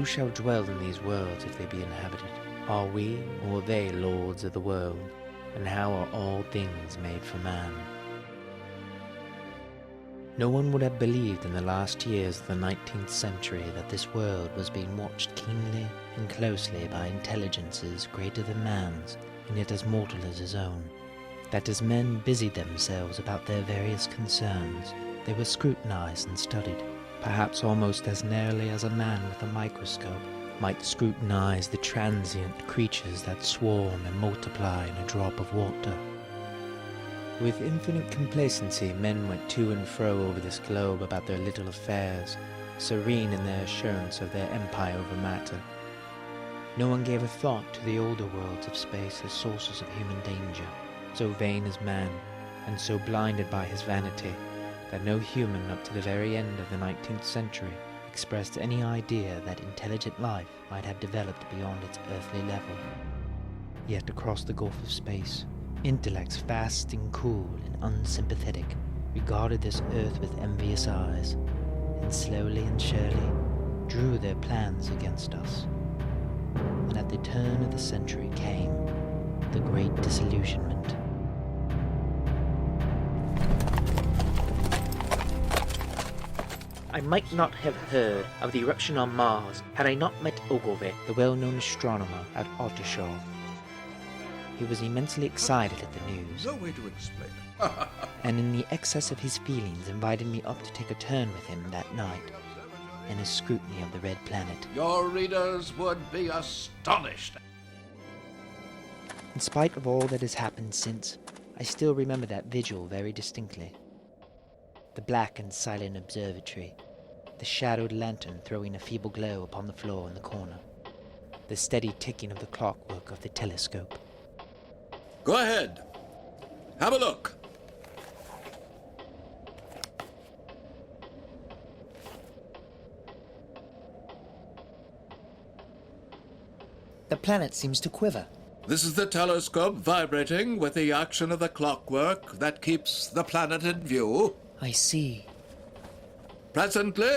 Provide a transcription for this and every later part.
who shall dwell in these worlds if they be inhabited? Are we or they lords of the world? And how are all things made for man? No one would have believed in the last years of the 19th century that this world was being watched keenly and closely by intelligences greater than man's, and yet as mortal as his own. That as men busied themselves about their various concerns, they were scrutinized and studied, perhaps almost as narrowly as a man with a microscope might scrutinize the transient creatures that swarm and multiply in a drop of water. With infinite complacency, men went to and fro over this globe about their little affairs, serene in their assurance of their empire over matter. No one gave a thought to the older worlds of space as sources of human danger, so vain is man, and so blinded by his vanity, that no human up to the very end of the 19th century expressed any idea that intelligent life might have developed beyond its earthly level. Yet across the gulf of space, intellects vast and cool and unsympathetic regarded this earth with envious eyes, and slowly and surely drew their plans against us. And at the turn of the century came the great disillusionment. I might not have heard of the eruption on Mars had I not met Ogilvy, the well-known astronomer at Ottershaw. He was immensely excited at the news. No way to explain it. And in the excess of his feelings invited me up to take a turn with him that night in his scrutiny of the red planet. Your readers would be astonished. In spite of all that has happened since, I still remember that vigil very distinctly. The black and silent observatory, the shadowed lantern throwing a feeble glow upon the floor in the corner, the steady ticking of the clockwork of the telescope. Go ahead. Have a look. The planet seems to quiver. This is the telescope vibrating with the action of the clockwork that keeps the planet in view. I see. Presently,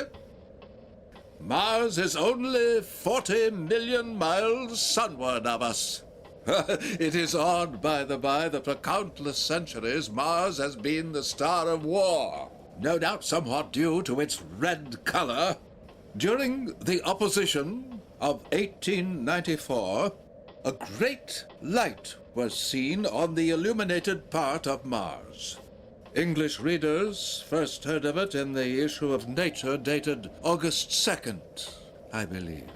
Mars is only 40 million miles sunward of us. It is odd, by the by, that for countless centuries Mars has been the star of war, no doubt somewhat due to its red color. During the opposition of 1894, a great light was seen on the illuminated part of Mars. English readers first heard of it in the issue of Nature dated August 2nd, I believe.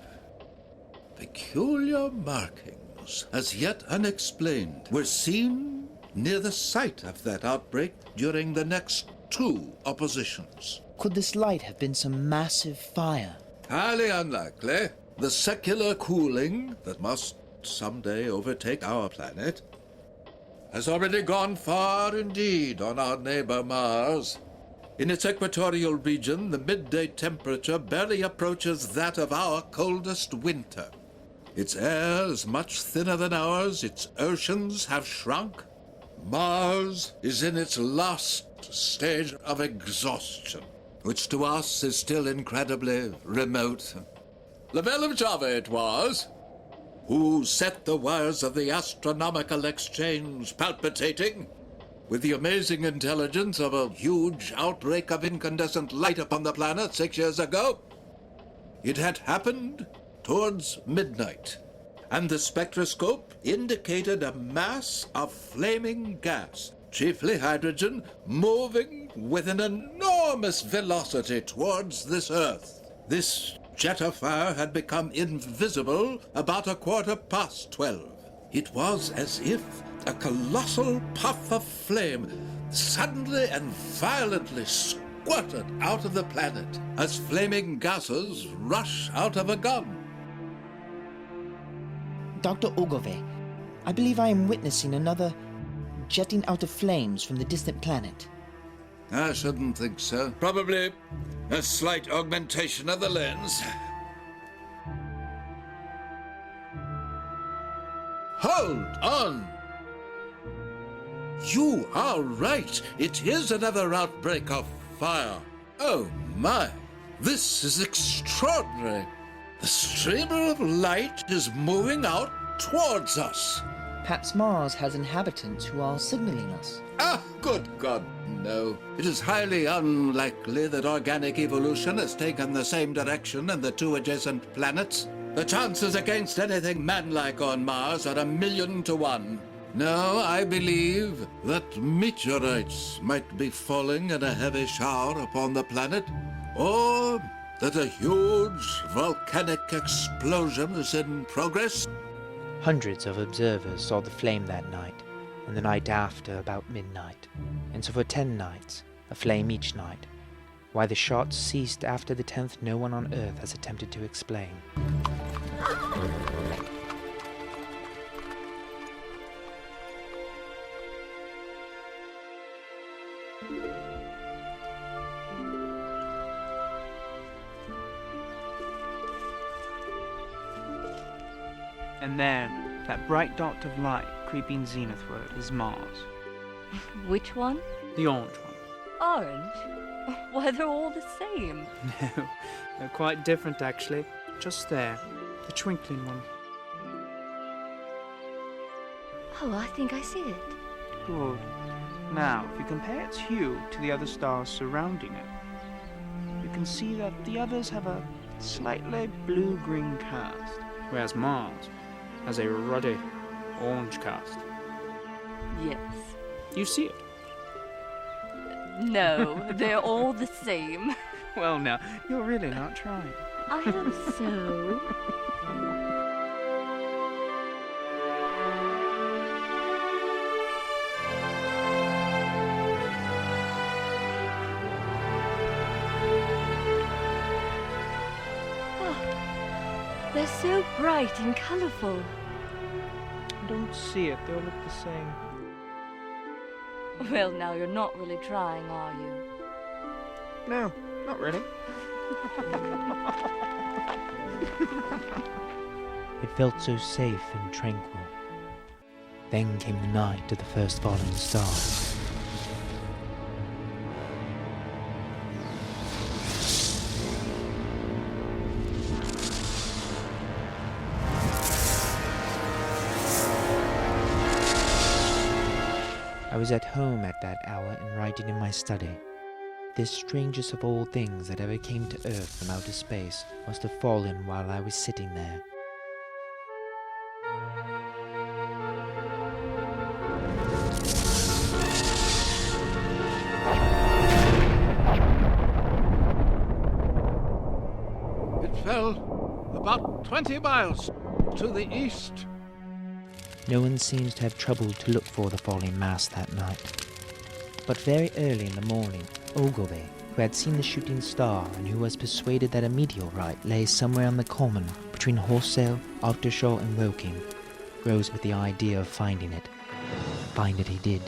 Peculiar markings, as yet unexplained, were seen near the site of that outbreak during the next two oppositions. Could this light have been some massive fire? Highly unlikely. The secular cooling that must someday overtake our planet has already gone far indeed on our neighbor Mars. In its equatorial region, the midday temperature barely approaches that of our coldest winter. Its air is much thinner than ours, its oceans have shrunk. Mars is in its last stage of exhaustion, which to us is still incredibly remote. Lavelle of Java it was, who set the wires of the astronomical exchange palpitating with the amazing intelligence of a huge outbreak of incandescent light upon the planet 6 years ago. It had happened towards midnight, and the spectroscope indicated a mass of flaming gas, chiefly hydrogen, moving with an enormous velocity towards this Earth. This jet of fire had become invisible about 12:15. It was as if a colossal puff of flame suddenly and violently squirted out of the planet, as flaming gases rush out of a gun. Dr. Ogilvy, I believe I am witnessing another jetting out of flames from the distant planet. I shouldn't think so. Probably a slight augmentation of the lens. Hold on! You are right. It is another outbreak of fire. Oh my! This is extraordinary. The streamer of light is moving out towards us. Perhaps Mars has inhabitants who are signaling us. Ah, good God, no. It is highly unlikely that organic evolution has taken the same direction in the two adjacent planets. The chances against anything manlike on Mars are 1,000,000 to 1. No, I believe that meteorites might be falling in a heavy shower upon the planet, or that a huge volcanic explosion is in progress. Hundreds of observers saw the flame that night, and the night after about midnight, and so for 10 nights, a flame each night. Why the shots ceased after the 10th no one on Earth has attempted to explain. And there, that bright dot of light creeping zenithward is Mars. Which one? The orange one. Orange? Why, they're all the same. No, they're quite different actually. Just there, the twinkling one. Oh, I think I see it. Good. Now, if you compare its hue to the other stars surrounding it, you can see that the others have a slightly blue-green cast, whereas Mars has a ruddy orange cast. Yes. You see it? No, they're all the same. Well now, you're really not trying. I am so. Oh, they're so bright and colourful. I don't see it, they all look the same. Well, now you're not really trying, are you? No, not really. It felt so safe and tranquil. Then came the night of the first falling star. I was at home at that hour and writing in my study. This strangest of all things that ever came to Earth from outer space must have fallen while I was sitting there. It fell about 20 miles to the east. No one seems to have troubled to look for the falling mass that night. But very early in the morning, Ogilvy, who had seen the shooting star and who was persuaded that a meteorite lay somewhere on the common between Horsale, Aldershot and Woking, rose with the idea of finding it. Find it he did,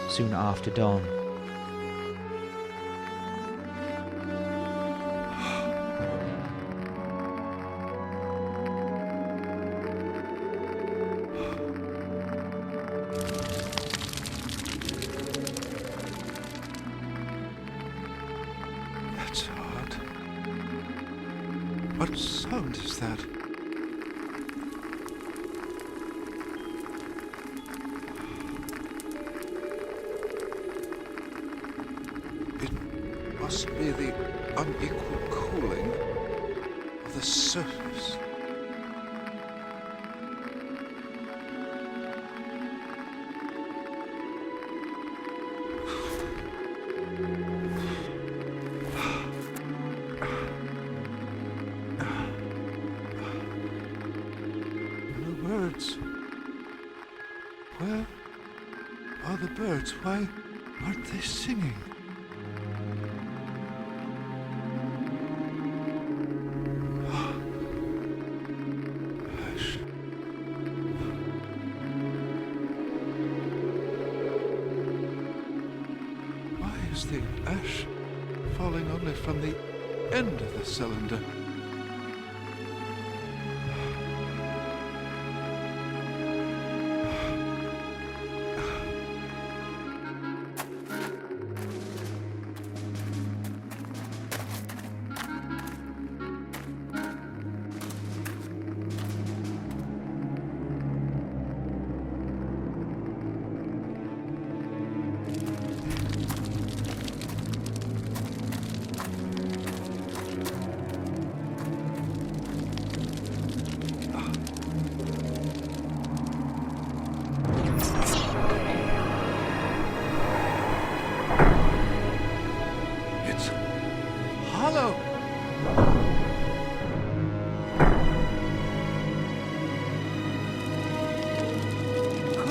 soon after dawn. That's odd. What sound is that? It must be the unequal cooling of the surface. No birds. Where are the birds? Why aren't they singing? Ash. Why is the ash falling only from the end of the cylinder?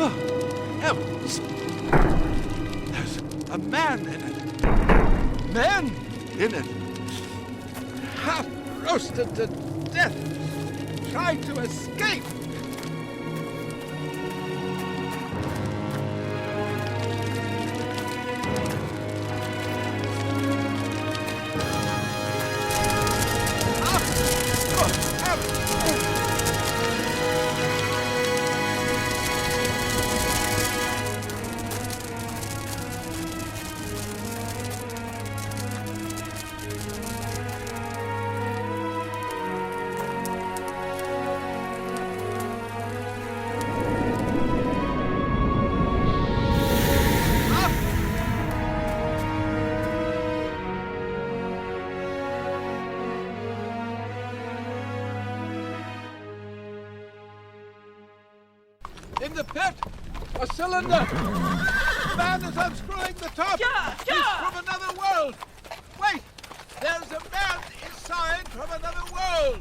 Oh, heavens! There's a man in it. Men in it. Half roasted to death, trying to escape. In the pit, a cylinder. The man is unscrewing the top. He's from another world. Wait, there's a man inside from another world.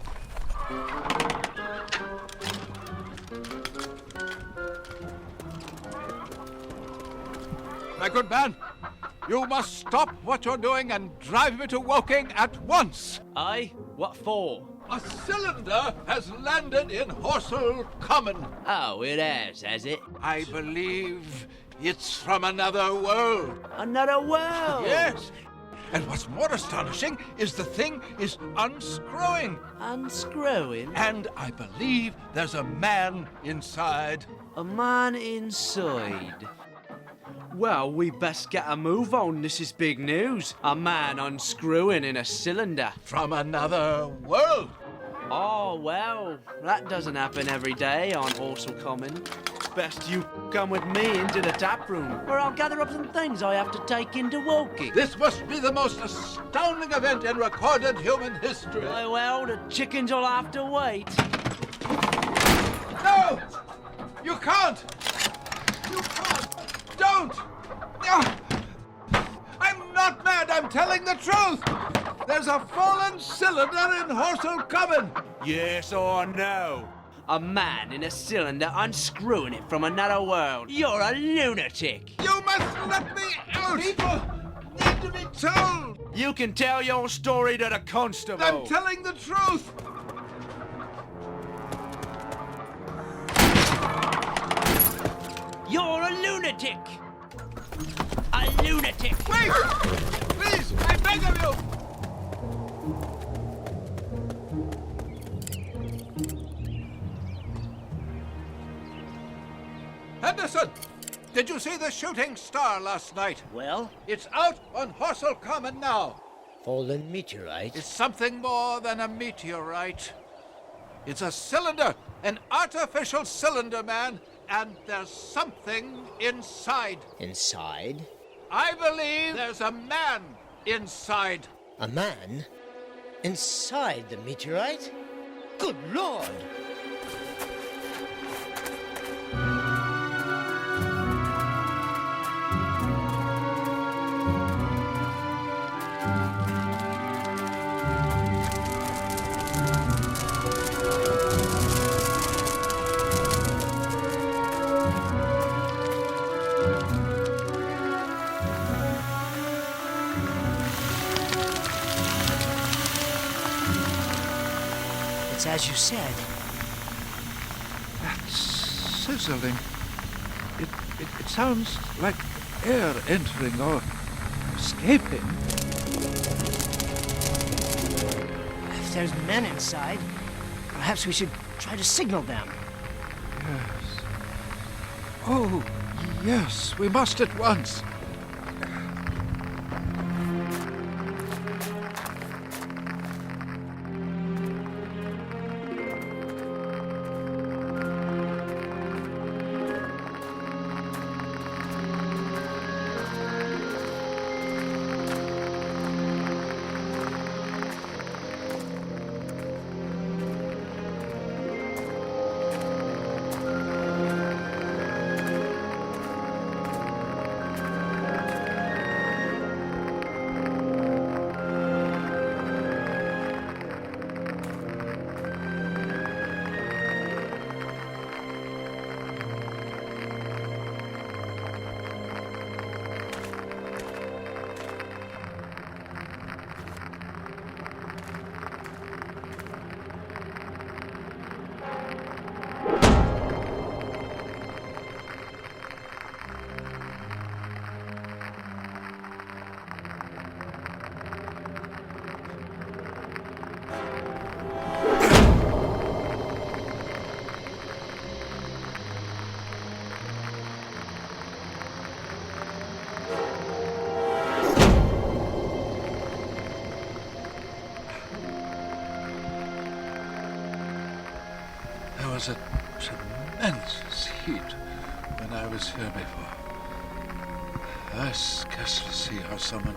My good man, you must stop what you're doing and drive me to Woking at once. Aye? What for? A cylinder has landed in Horsell Common. Oh, it has it? I believe it's from another world. Another world? Yes. And what's more astonishing is the thing is unscrewing. Unscrewing? And I believe there's a man inside. A man inside? Well, we best get a move on. This is big news. A man unscrewing in a cylinder. From another world. Oh, well, that doesn't happen every day on Horsell Common. Best you come with me into the tap room, where I'll gather up some things I have to take into Woking. This must be the most astounding event in recorded human history. Well, the chickens will have to wait. No! You can't! You can't! Don't! I'm not mad, I'm telling the truth! There's a fallen cylinder in Horsell Common! Yes or no? A man in a cylinder unscrewing it from another world. You're a lunatic! You must let me out! People need to be told! You can tell your story to the constable. I'm telling the truth! You're a lunatic! A lunatic! Wait! Please, I beg of you! Henderson! Did you see the shooting star last night? Well, It's out on Horsell Common now. fallen meteorite. It's something more than a meteorite. It's a cylinder, an artificial cylinder, man, and there's something inside. Inside? I believe there's a man inside. A man? Inside the meteorite? Good Lord! It's as you said. That's sizzling. It sounds like air entering or escaping. If there's men inside, perhaps we should try to signal them. Yes. Oh, yes, we must at once. tremendous heat when I was here before. I scarcely see how someone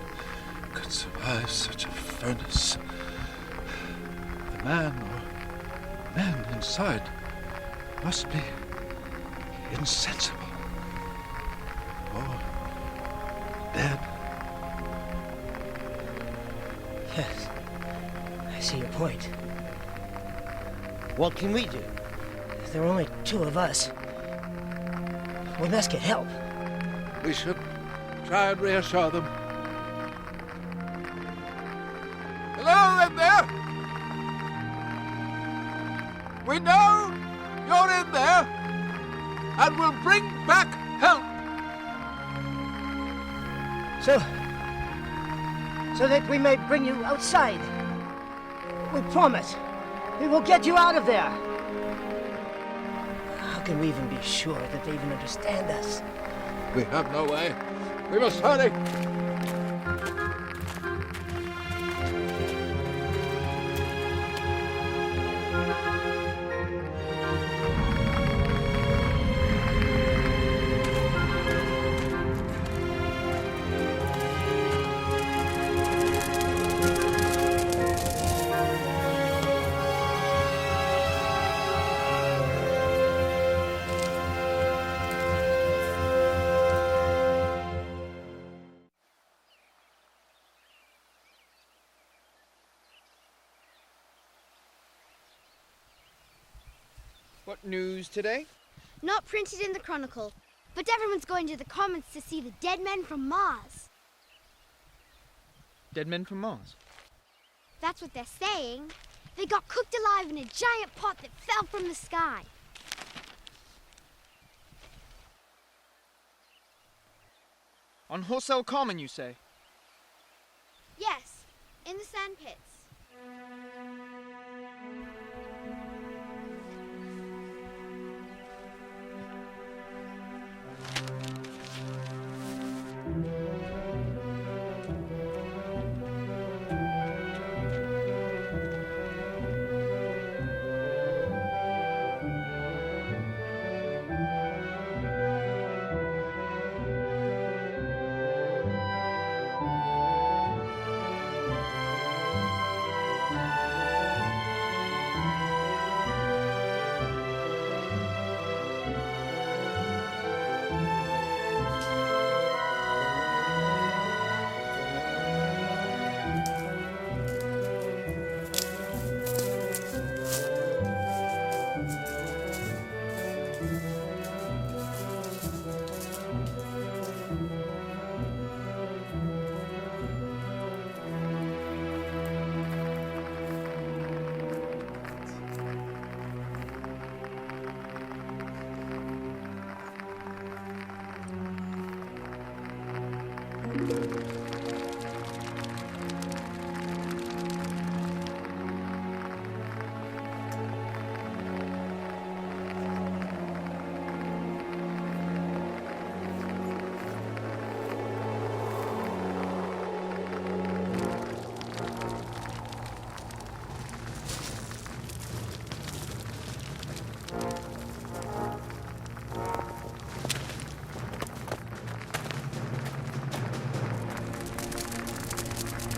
could survive such a furnace. The man or men inside must be insensible or dead. Yes, I see your point. What can we do? If there are only two of us, we must get help. We should try and reassure them. Hello in there! We know you're in there, and we'll bring back help. So that we may bring you outside. We promise. We will get you out of there. How can we even be sure that they even understand us? We have no way. We must hurry. What news today? Not printed in the Chronicle, but everyone's going to the Commons to see the dead men from Mars. Dead men from Mars? That's what they're saying. They got cooked alive in a giant pot that fell from the sky. On Horsell Common, you say? Yes, in the sand pits.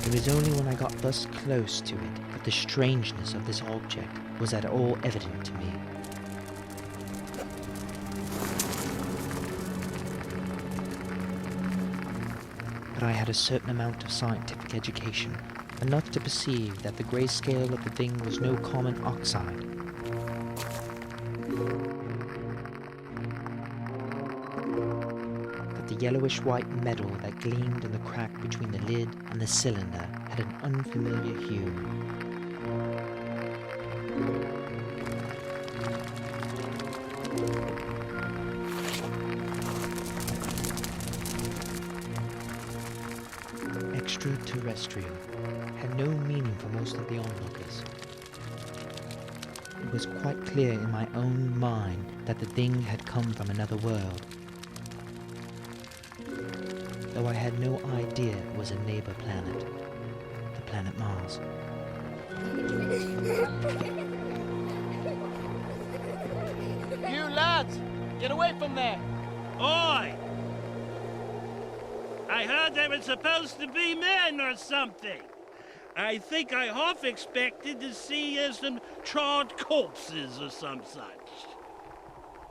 It was only when I got thus close to it that the strangeness of this object was at all evident to me. But I had a certain amount of scientific education, enough to perceive that the grayscale of the thing was no common oxide. The yellowish-white metal that gleamed in the crack between the lid and the cylinder had an unfamiliar hue. Extraterrestrial had no meaning for most of the onlookers. It was quite clear in my own mind that the thing had come from another world, though I had no idea it was a neighbor planet, the planet Mars. lads! Get away from there! Oi! I heard they were supposed to be men or something. I think I half expected to see some charred corpses or some such.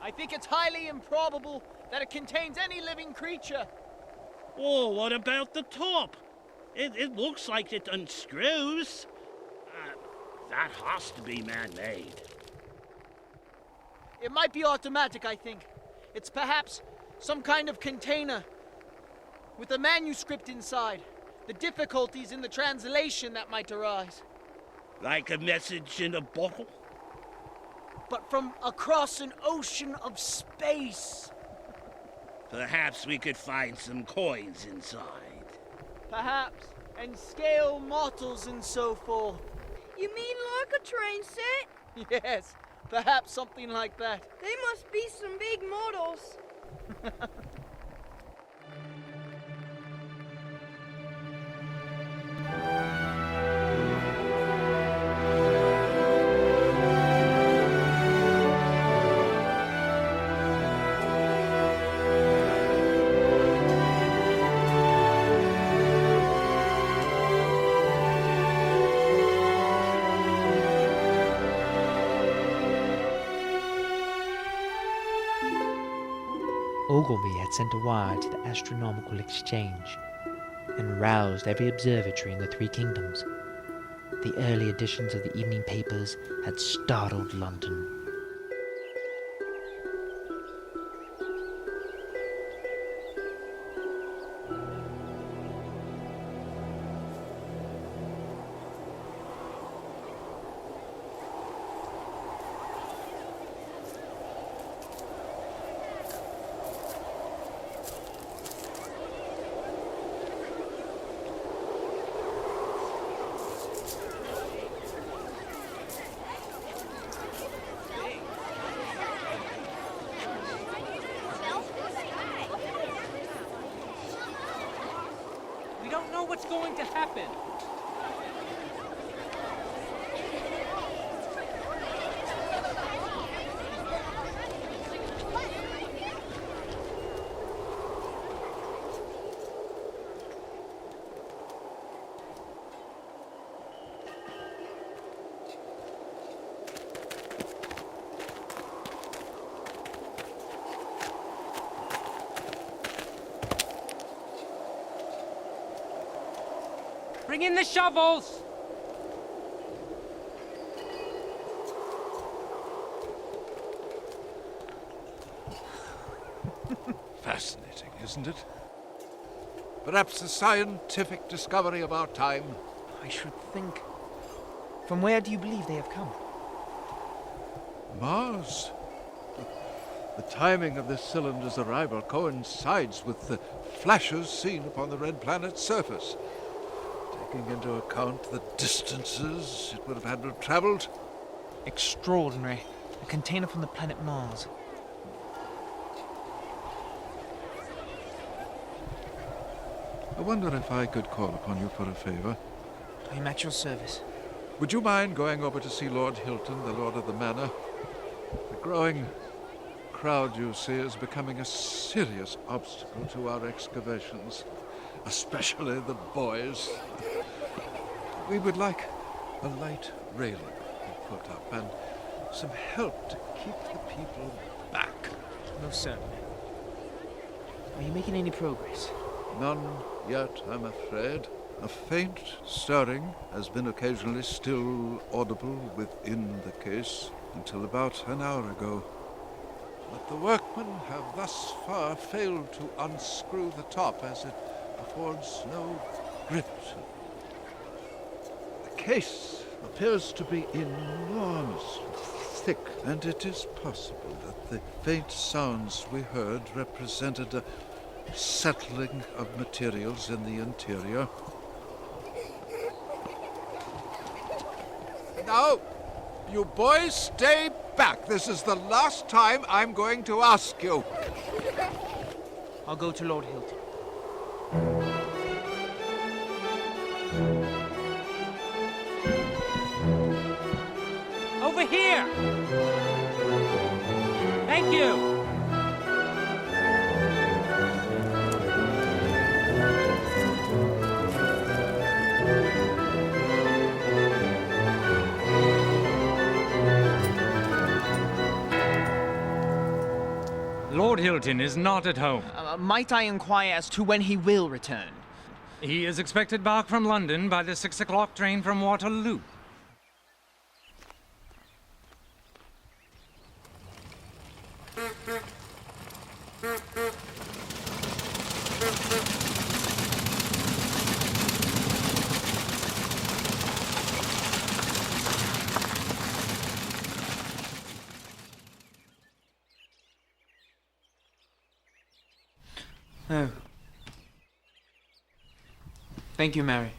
I think it's highly improbable that it contains any living creature. Oh, what about the top? It looks like it unscrews. That has to be man-made. It might be automatic, I think. It's perhaps some kind of container with a manuscript inside. The difficulties in the translation that might arise. Like a message in a bottle? But from across an ocean of space. Perhaps we could find some coins inside. Perhaps. And scale mortals and so forth. You mean like a train set? Yes, perhaps something like that. They must be some big models. Ogilvy had sent a wire to the Astronomical Exchange and roused every observatory in the three kingdoms. The early editions of the evening papers had startled London. We don't know what's going to happen. Bring in the shovels! Fascinating, isn't it? Perhaps the scientific discovery of our time. I should think. From where do you believe they have come? Mars. The timing of this cylinder's arrival coincides with the flashes seen upon the red planet's surface. Taking into account the distances it would have had to have traveled. Extraordinary. A container from the planet Mars. I wonder if I could call upon you for a favor. I am at your service. Would you mind going over to see Lord Hilton, the Lord of the Manor? The growing crowd, you see, is becoming a serious obstacle to our excavations, especially the boys. We would like a light railing put up and some help to keep the people back. Most certainly. Are you making any progress? None yet, I'm afraid. A faint stirring has been occasionally still audible within the case until about an hour ago. But the workmen have thus far failed to unscrew the top, as it affords no grip. The case appears to be enormously thick, and it is possible that the faint sounds we heard represented a settling of materials in the interior. Now, you boys stay back. This is the last time I'm going to ask you. I'll go to Lord Hilton. Over here! Thank you! Lord Hilton is not at home. Might I inquire as to when he will return? He is expected back from London by the 6 o'clock train from Waterloo. Oh. Thank you, Mary.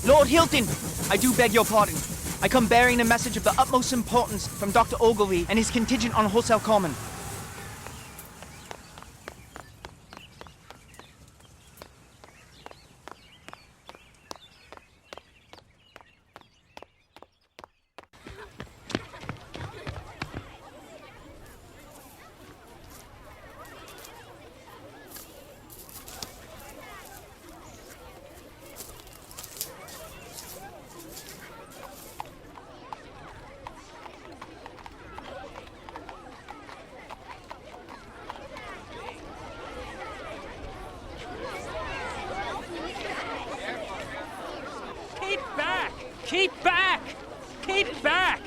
Lord Hilton, I do beg your pardon. I come bearing a message of the utmost importance from Dr. Ogilvy and his contingent on Wholesale Common. Keep back! Keep back! Keep back!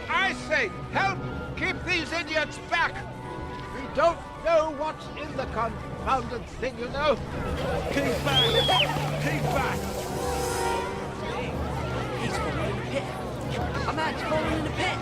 I say, help! Keep these idiots back! We don't know what's in the confounded thing, you know. Keep back! Keep back! He's falling in a pit. A man's falling in a pit.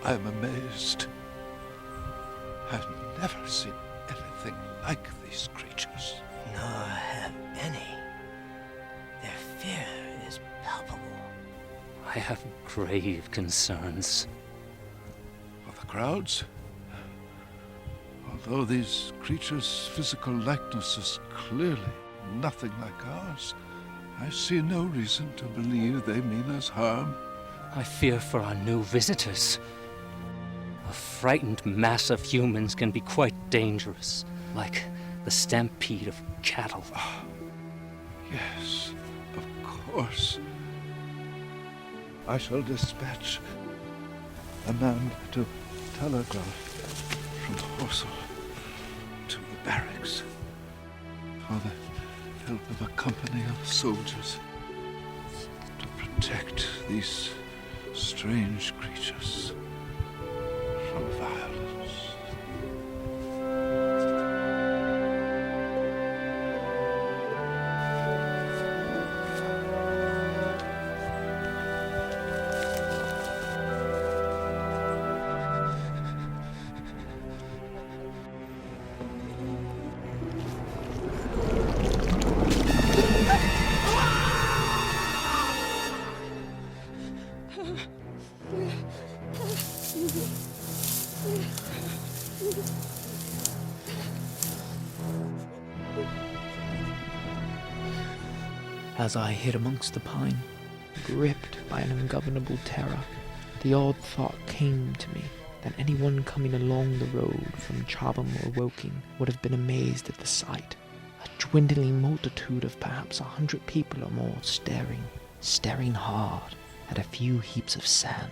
I am amazed. I've never seen anything like these creatures. Nor have any. Their fear is palpable. I have grave concerns. For the crowds? Although these creatures' physical likeness is clearly nothing like ours, I see no reason to believe they mean us harm. I fear for our new visitors. A frightened mass of humans can be quite dangerous, like the stampede of cattle. Yes, of course. I shall dispatch a man to telegraph from Horsel to the barracks for the help of a company of soldiers to protect these strange creatures from violence. As I hid amongst the pine, gripped by an ungovernable terror, the odd thought came to me that anyone coming along the road from Chobham or Woking would have been amazed at the sight. A dwindling multitude of perhaps 100 people or more staring hard at a few heaps of sand,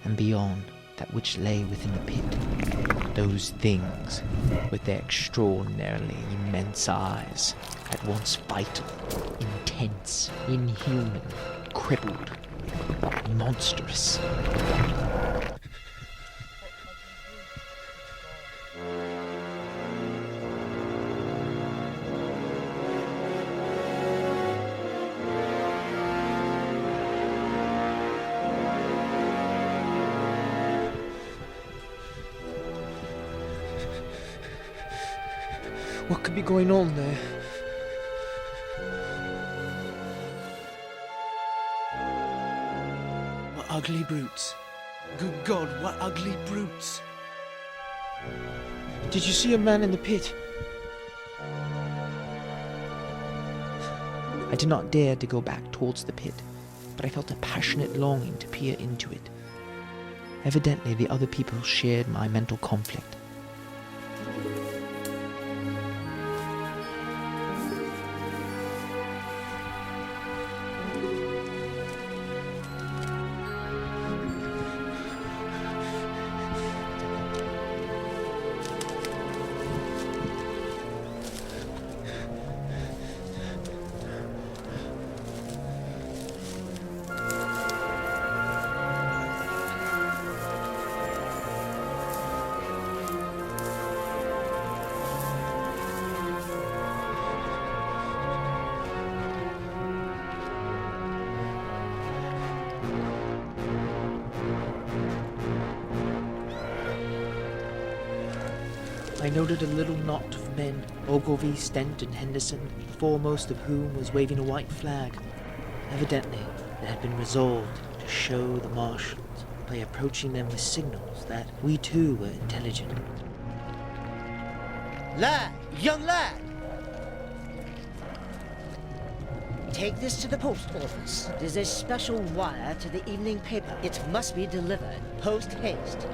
and beyond that which lay within the pit, those things with their extraordinarily immense eyes, at once vital, intense, inhuman, crippled, monstrous. What could be going on there? What ugly brutes. Good God, what ugly brutes. Did you see a man in the pit? I did not dare to go back towards the pit, but I felt a passionate longing to peer into it. Evidently the other people shared my mental conflict. I noted a little knot of men, Ogilvy, Stent and Henderson, the foremost of whom was waving a white flag. Evidently, it had been resolved to show the marshals by approaching them with signals that we too were intelligent. Lad, young lad! Take this to the post office. There's a special wire to the evening paper. It must be delivered post haste.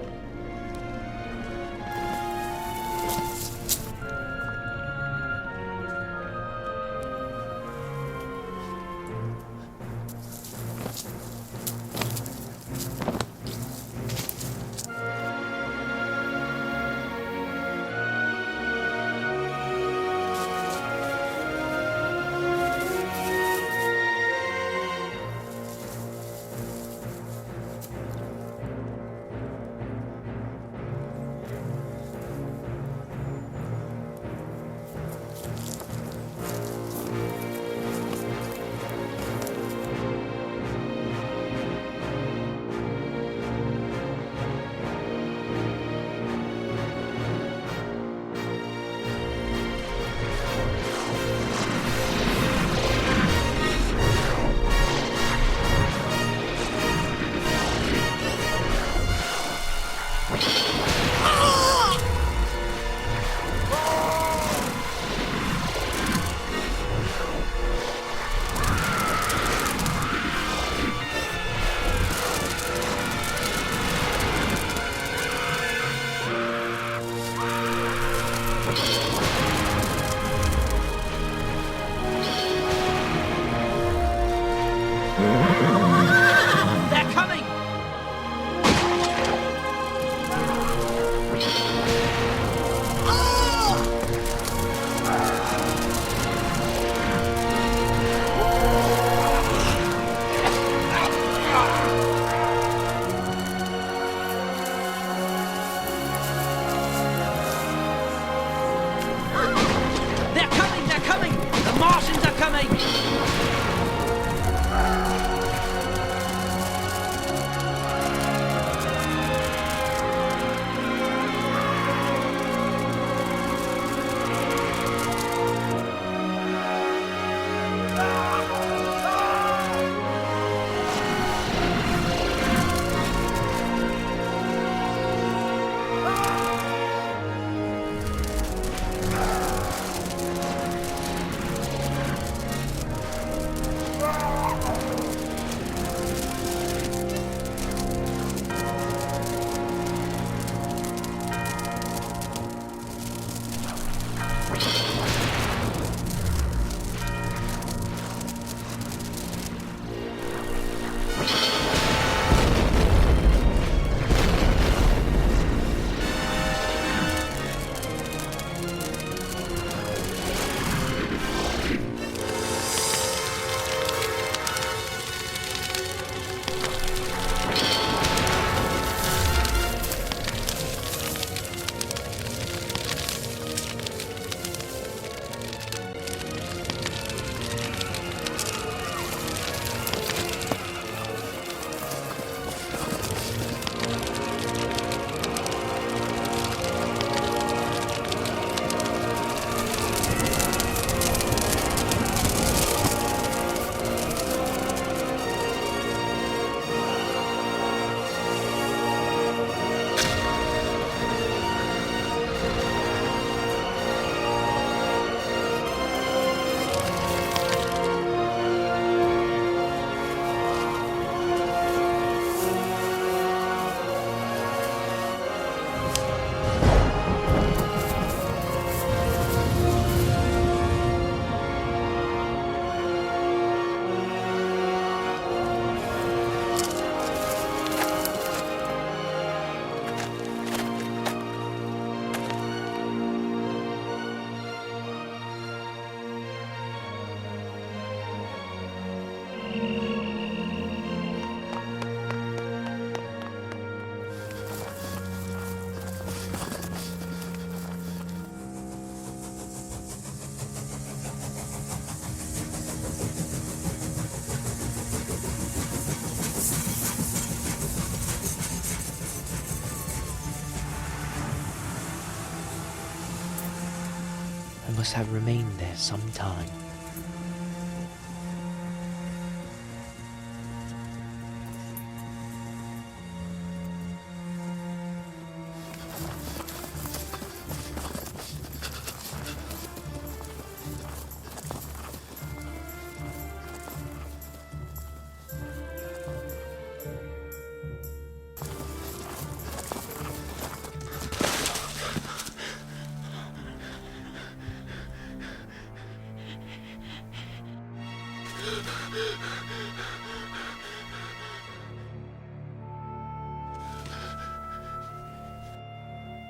I must have remained there some time.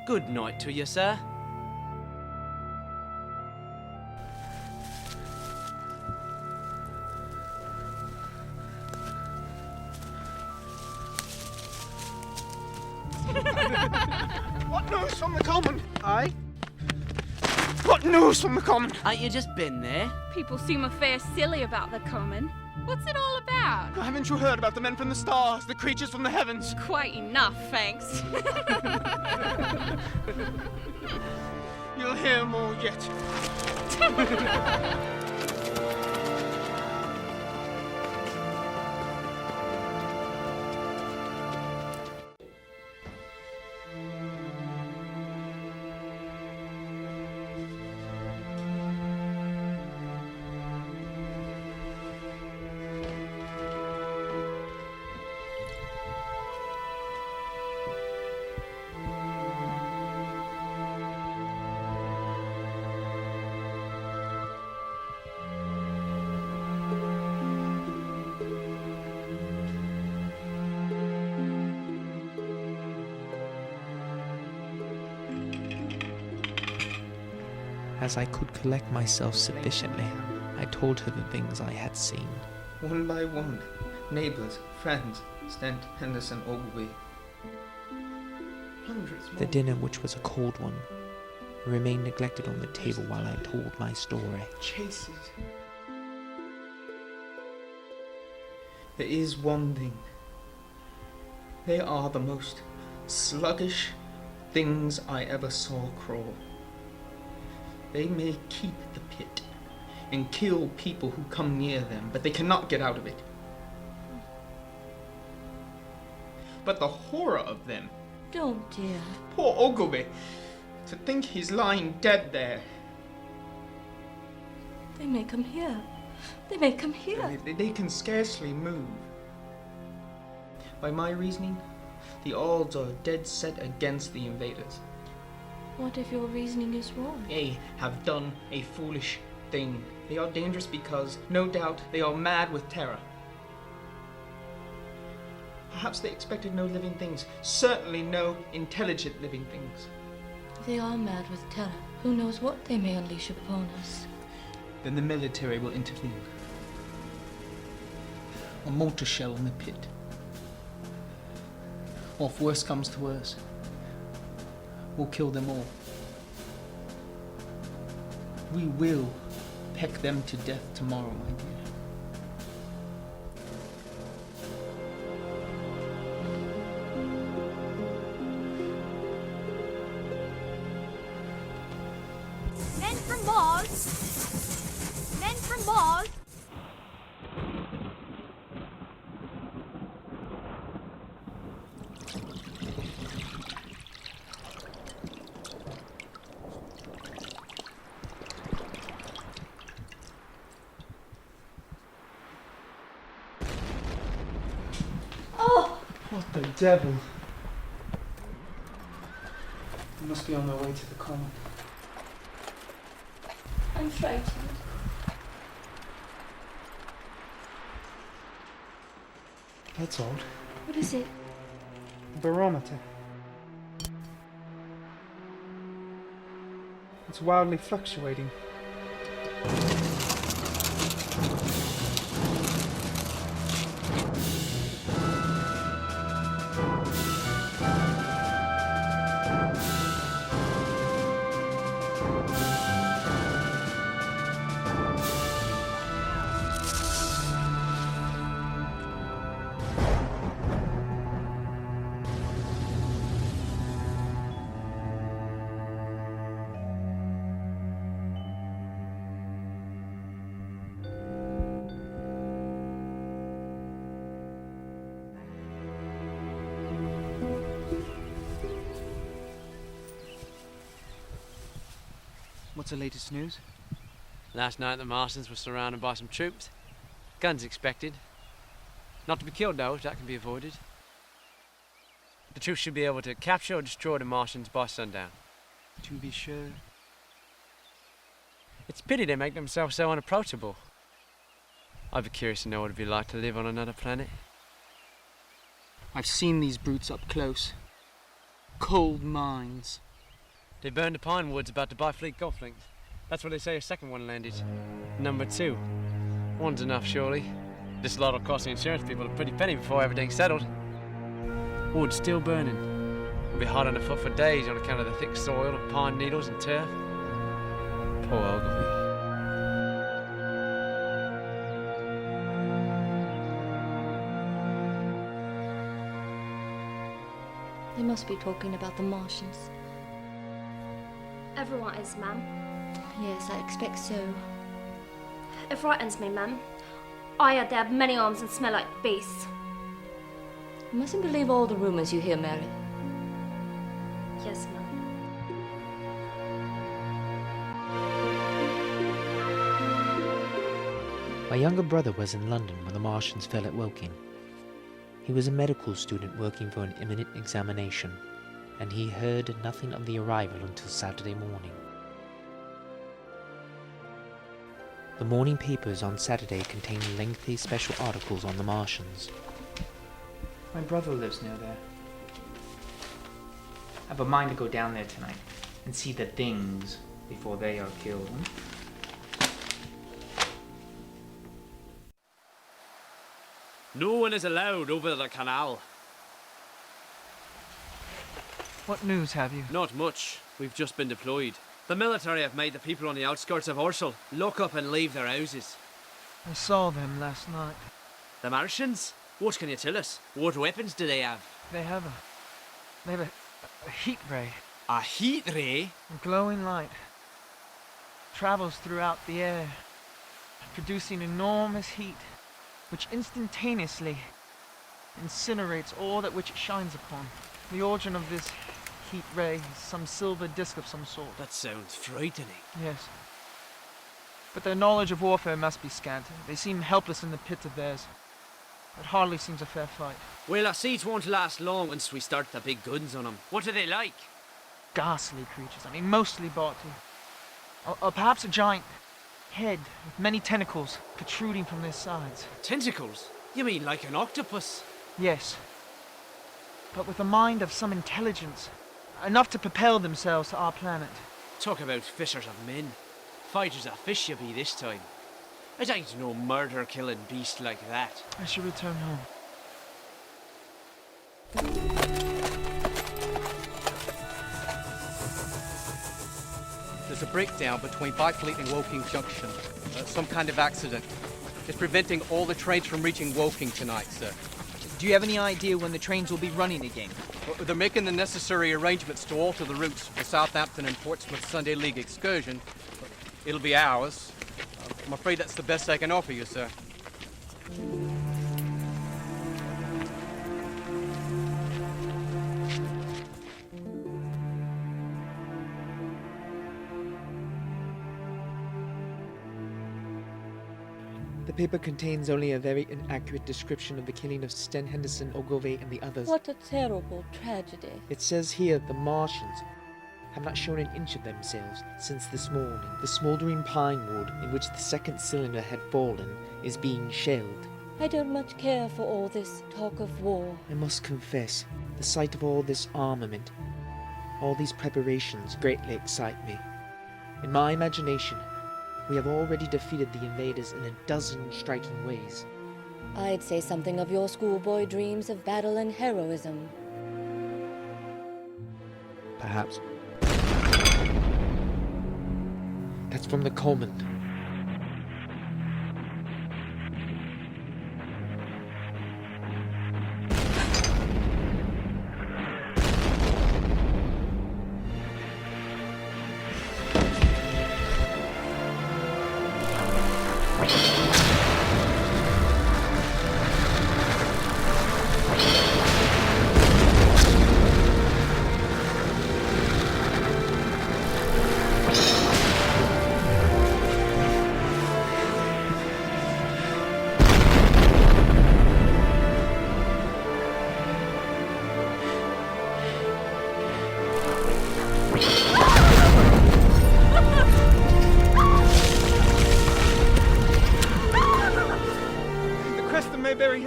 Good night to you, sir. What news from the common? Aye? What news from the common? Ain't you just been there? People seem a fair silly about the common. What's it all about? Haven't you heard about the men from the stars, the creatures from the heavens? Quite enough, thanks. You'll hear more yet. As I could collect myself sufficiently, I told her the things I had seen. One by one, neighbours, friends, Stent, Henderson, Ogilvy. Hundreds more. The dinner, which was a cold one, remained neglected on the table while I told my story. Chases. There is one thing. They are the most sluggish things I ever saw crawl. They may keep the pit and kill people who come near them, but they cannot get out of it. But the horror of them. Don't, dear. Poor Ogilvy. To think he's lying dead there. They may come here. They may come here. They can scarcely move. By my reasoning, the odds are dead set against the invaders. What if your reasoning is wrong? They have done a foolish thing. They are dangerous because, no doubt, they are mad with terror. Perhaps they expected no living things, certainly no intelligent living things. They are mad with terror. Who knows what they may unleash upon us? Then the military will intervene. A mortar shell in the pit. Or if worse comes to worse, we'll kill them all. We will peck them to death tomorrow, my dear. Men from Mondes! Men from Mondes! What the devil? We must be on their way to the common. I'm frightened. That's odd. What is it? The barometer. It's wildly fluctuating. What's the latest news? Last night the Martians were surrounded by some troops. Guns expected. Not to be killed though, if that can be avoided. The troops should be able to capture or destroy the Martians by sundown. To be sure. It's a pity they make themselves so unapproachable. I'd be curious to know what it'd be like to live on another planet. I've seen these brutes up close. Cold mines. They burned the pine woods about to Byfleet golf links. That's where they say a second one landed. Number 2. One's enough, surely. This lot will cost the insurance people a pretty penny before everything's settled. Wood's still burning. It'll be hot underfoot for days on account of the thick soil and pine needles and turf. Poor Ogilvy. They must be talking about the Martians. Everyone is, ma'am. Yes, I expect so. It frightens me, ma'am. I heard they have many arms and smell like beasts. You mustn't believe all the rumors you hear, Mary. Yes, ma'am. My younger brother was in London when the Martians fell at Woking. He was a medical student working for an imminent examination, and he heard nothing of the arrival until Saturday morning. The morning papers on Saturday contained lengthy special articles on the Martians. My brother lives near there. I have a mind to go down there tonight and see the things before they are killed. No one is allowed over the canal. What news have you? Not much. We've just been deployed. The military have made the people on the outskirts of Ursel lock up and leave their houses. I saw them last night. The Martians? What can you tell us? What weapons do they have? They have a heat ray. A heat ray? A glowing light. Travels throughout the air, producing enormous heat, which instantaneously incinerates all that which it shines upon. The origin of this heat ray is some silver disc of some sort. That sounds frightening. Yes. But their knowledge of warfare must be scant. They seem helpless in the pit of theirs. It hardly seems a fair fight. Well, our siege won't last long once we start the big guns on them. What are they like? Ghastly creatures. I mean, mostly Partie. Or perhaps a giant head with many tentacles protruding from their sides. Tentacles? You mean like an octopus? Yes. But with a mind of some intelligence. Enough to propel themselves to our planet. Talk about fishers of men. Fighters of fish you be this time. I ain't no murder-killing beast like that. I should return home. There's a breakdown between Byfleet and Woking Junction. Some kind of accident. It's preventing all the trains from reaching Woking tonight, sir. Do you have any idea when the trains will be running again? Well, they're making the necessary arrangements to alter the routes for the Southampton and Portsmouth Sunday League excursion. It'll be hours. I'm afraid that's the best I can offer you, sir. The paper contains only a very inaccurate description of the killing of Sten Henderson, Ogilvy, and the others. What a terrible tragedy. It says here the Martians have not shown an inch of themselves since this morning. The smouldering pine wood in which the second cylinder had fallen is being shelled. I don't much care for all this talk of war. I must confess, the sight of all this armament, all these preparations greatly excite me. In my imagination, we have already defeated the invaders in a dozen striking ways. I'd say something of your schoolboy dreams of battle and heroism. Perhaps. That's from the Coleman.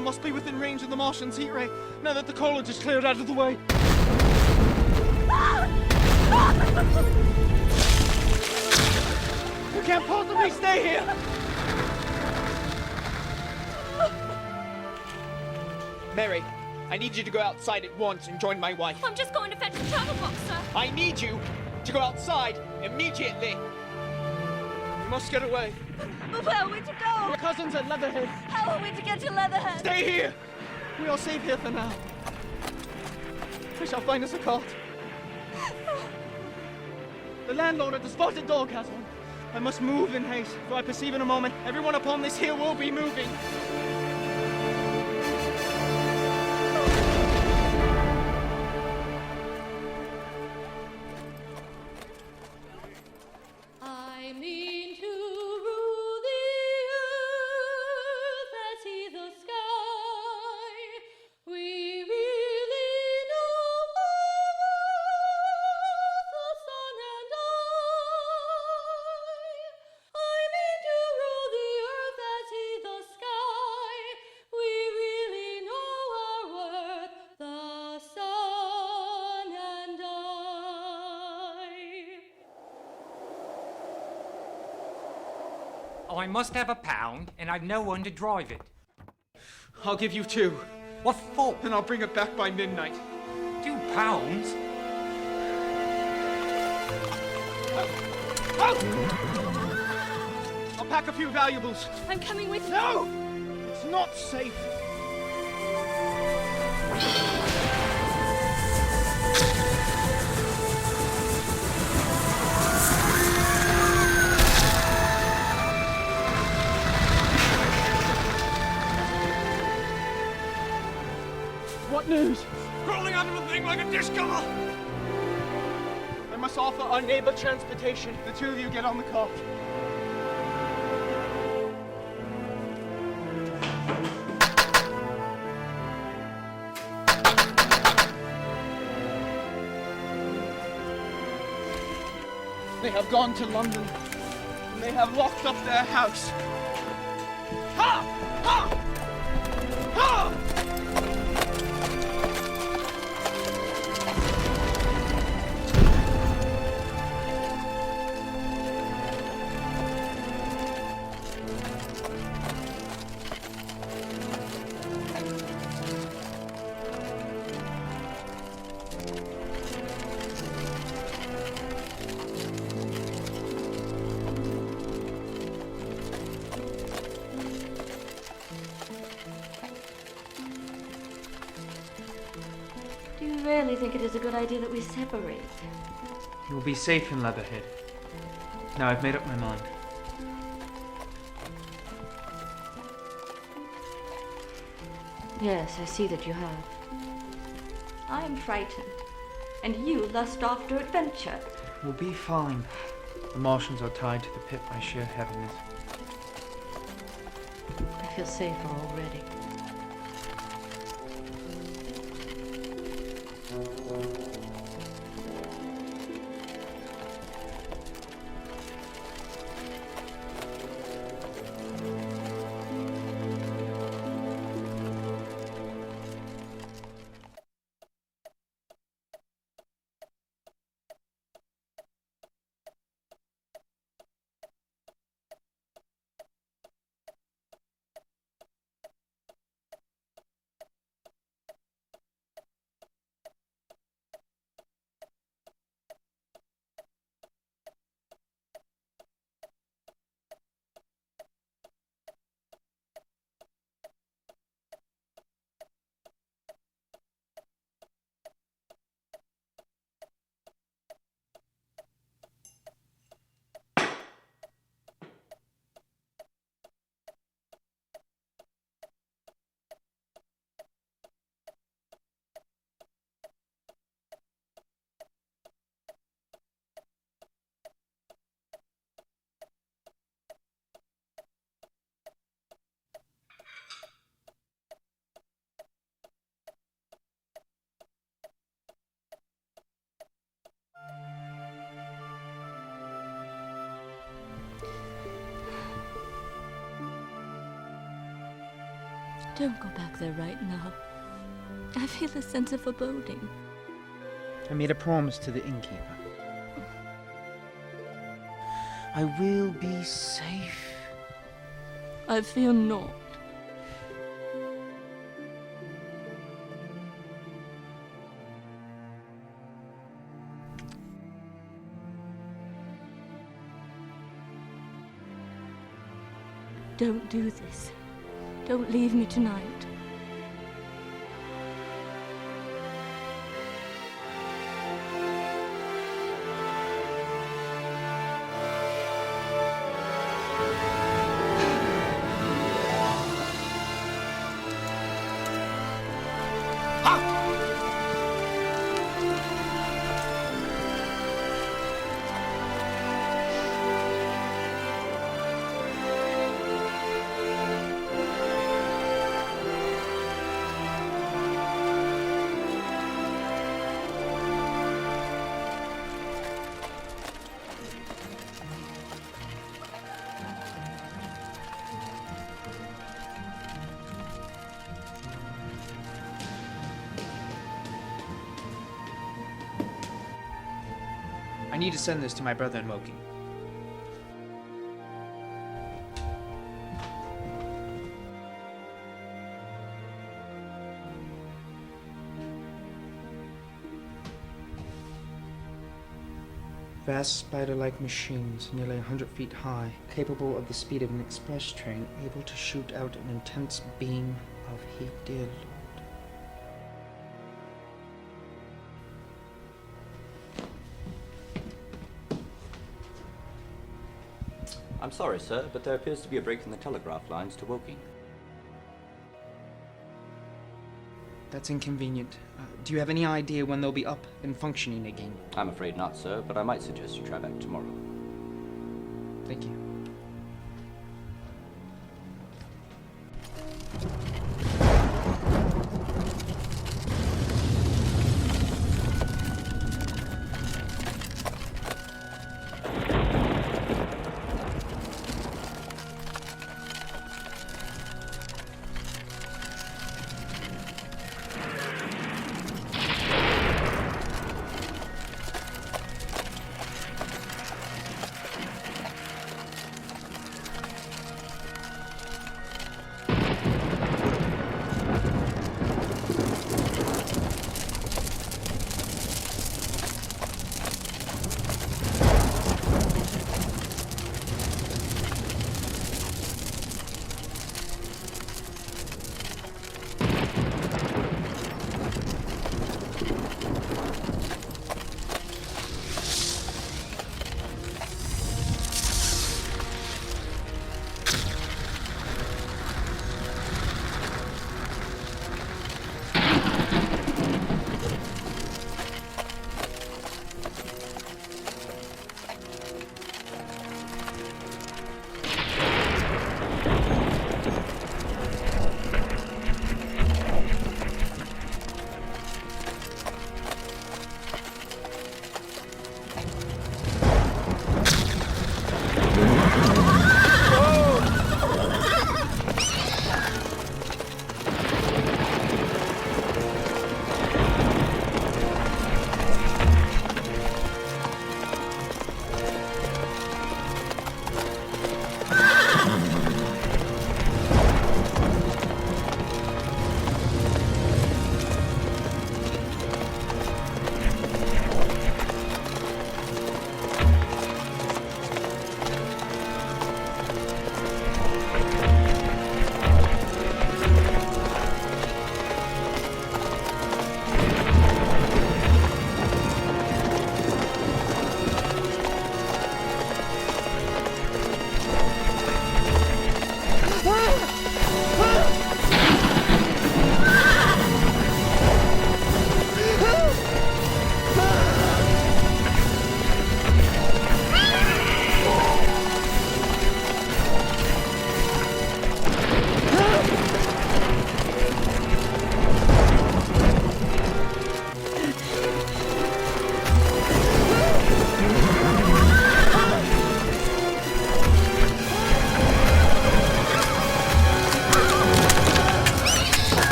Must be within range of the Martian's heat ray, now that the college is cleared out of the way. You can't possibly stay here! Mary, I need you to go outside at once and join my wife. I'm just going to fetch the travel box, sir. I need you to go outside immediately. You must get away. But where are we to go? Your cousin's at Leatherhead. How are we to get to Leatherhead? Stay here! We are safe here for now. We shall find us a cart. The landlord at the Spotted Dog has one. I must move in haste, for I perceive in a moment everyone upon this hill will be moving. I mean to rule the earth as he the sky. We really know the sun and I mean to rule the earth as he the sky. I must have £1, and I've no one to drive it. I'll give you 2. What for? And I'll bring it back by midnight. £2? I'll pack a few valuables. I'm coming with you. No! It's not safe. What news? Crawling out of the thing like a dish cover! I must offer our neighbor transportation. The 2 of you get on the cart. They have gone to London, and they have locked up their house. Ha! Ha! Ha! Do you really think it is a good idea that we separate? You will be safe in Leatherhead. Now I've made up my mind. Yes, I see that you have. I am frightened, and you lust after adventure. We'll be fine. The Martians are tied to the pit by sheer heaviness. I feel safer already. Don't go back there right now. I feel a sense of foreboding. I made a promise to the innkeeper. I will be safe. I fear not. Don't do this. Don't leave me tonight. I need to send this to my brother in Woking. Vast spider-like machines, nearly 100 feet high, capable of the speed of an express train, able to shoot out an intense beam of heat, dear Lord. I'm sorry, sir, but there appears to be a break in the telegraph lines to Woking. That's inconvenient. Do you have any idea when they'll be up and functioning again? I'm afraid not, sir, but I might suggest you try back tomorrow. Thank you.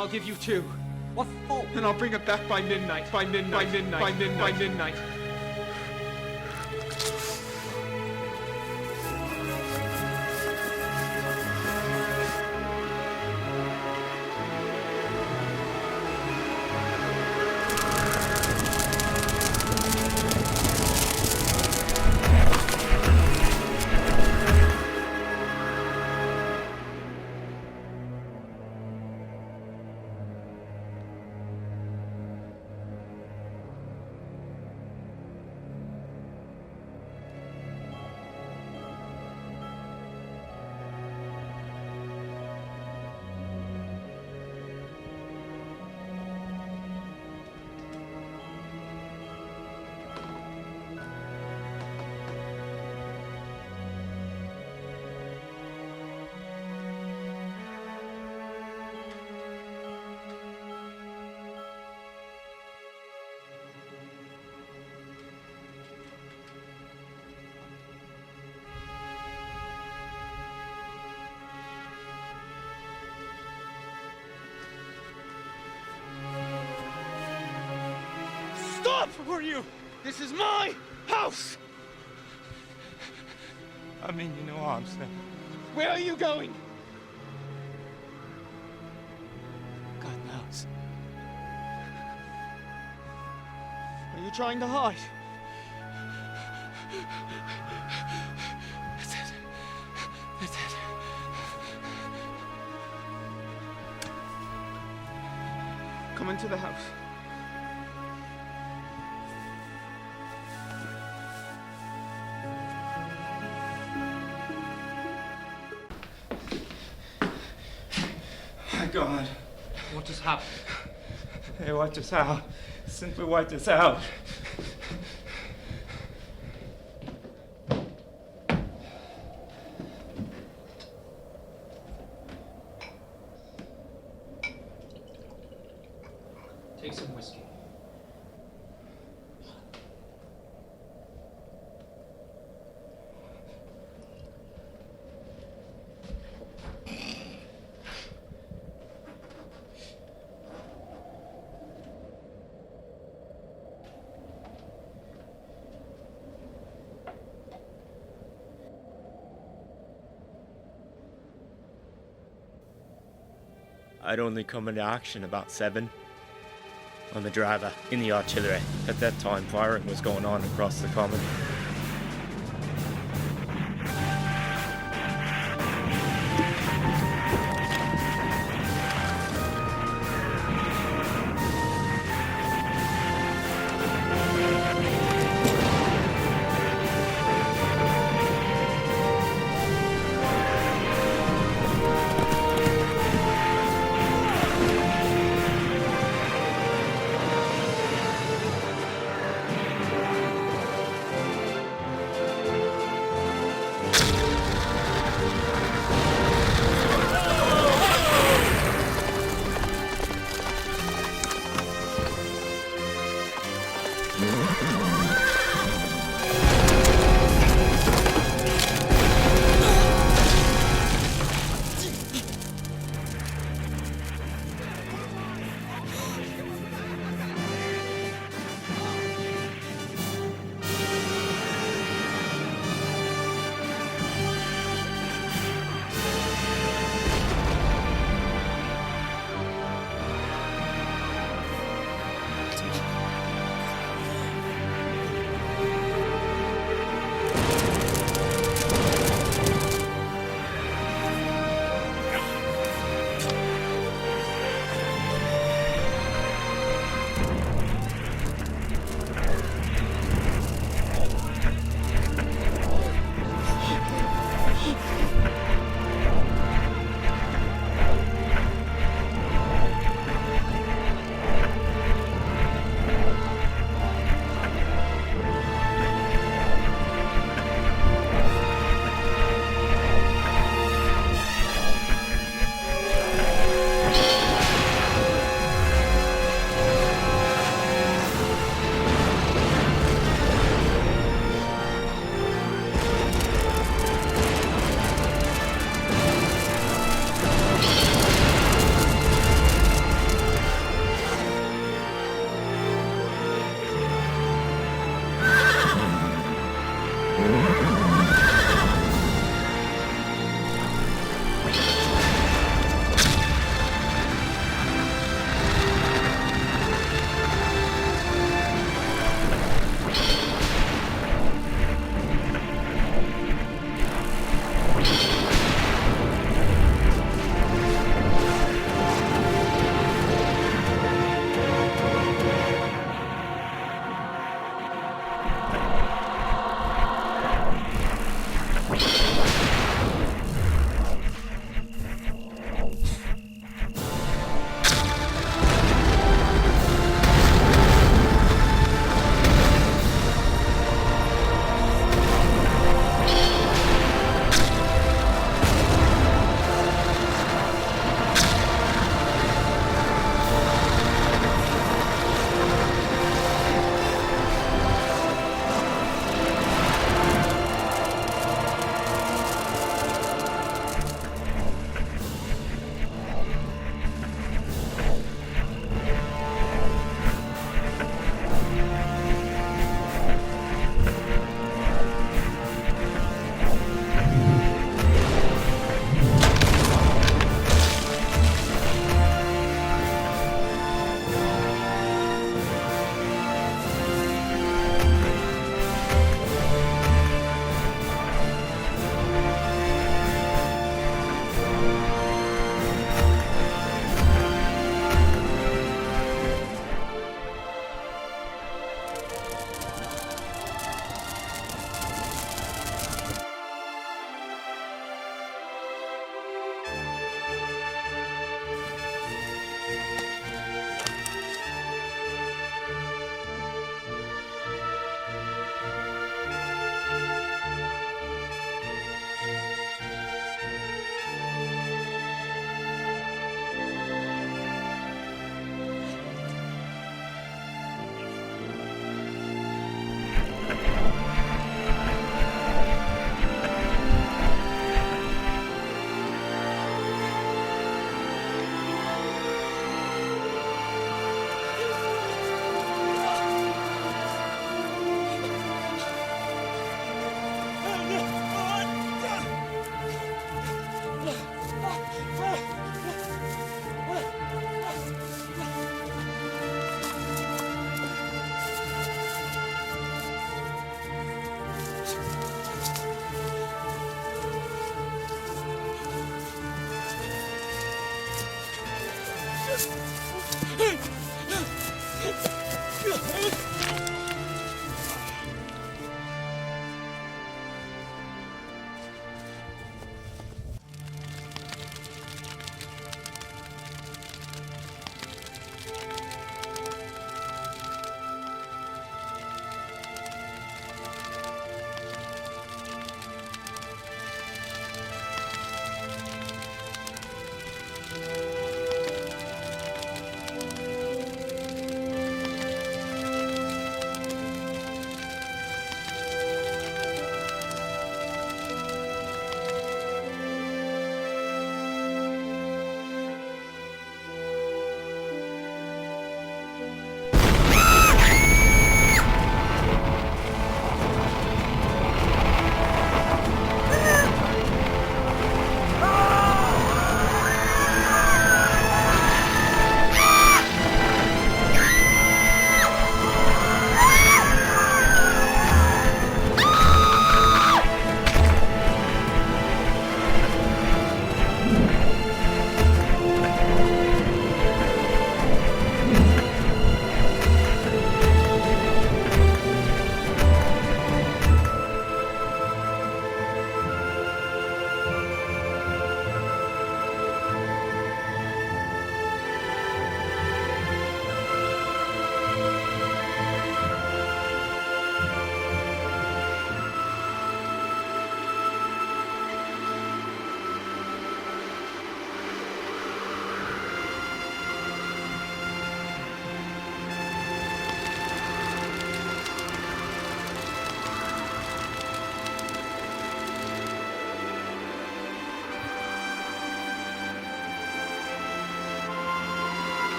I'll give you 2. What for? And I'll bring it back by midnight. By midnight. Stop, for you! This is my house! I'm in your arms now. Where are you going? God knows. Are you trying to hide? That's it. That's it. Come into the house. God. What just happened? They wiped us out. Simply wiped us out. Take some whiskey. I'd only come into action about 7. I'm a driver in the artillery. At that time, firing was going on across the common.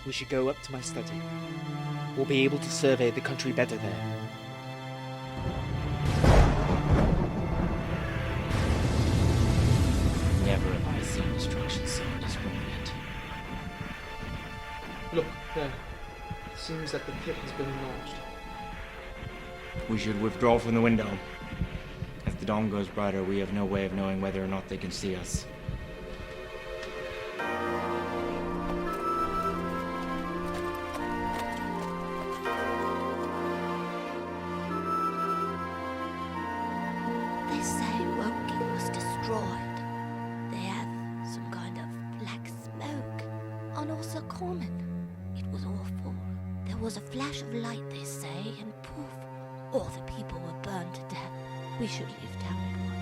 We should go up to my study. We'll be able to survey the country better there. Never have I seen destruction so indiscriminate. Look, there. It seems that the pit has been enlarged. We should withdraw from the window. As the dawn goes brighter, we have no way of knowing whether or not they can see us. They say Woking was destroyed. They have some kind of black smoke on also common. It was awful. There was a flash of light, they say, and poof, all the people were burned to death. We should leave town at once.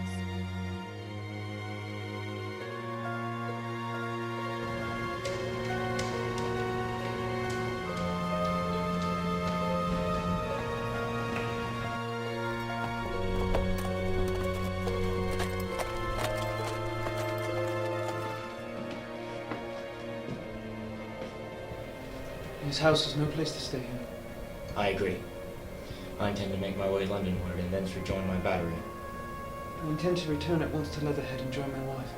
This house is no place to stay in. I agree. I intend to make my way Londonward and thence rejoin my battery. I intend to return at once to Leatherhead and join my wife.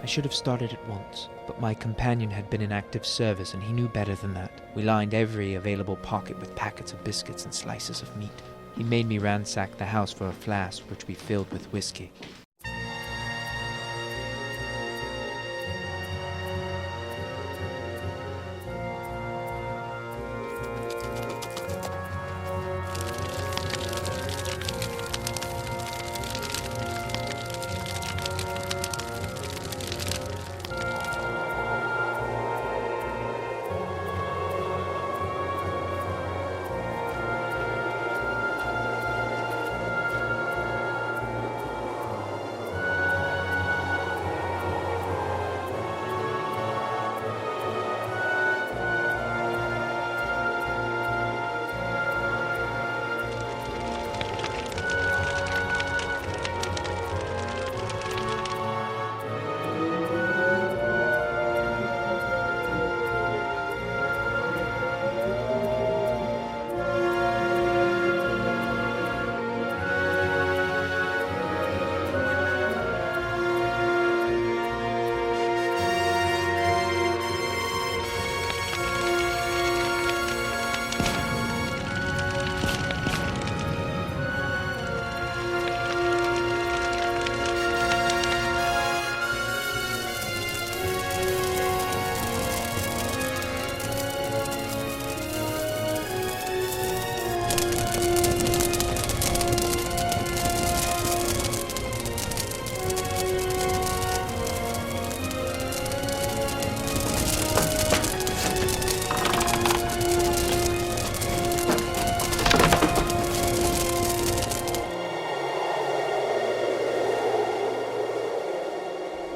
I should have started at once, but my companion had been in active service and he knew better than that. We lined every available pocket with packets of biscuits and slices of meat. He made me ransack the house for a flask which we filled with whiskey.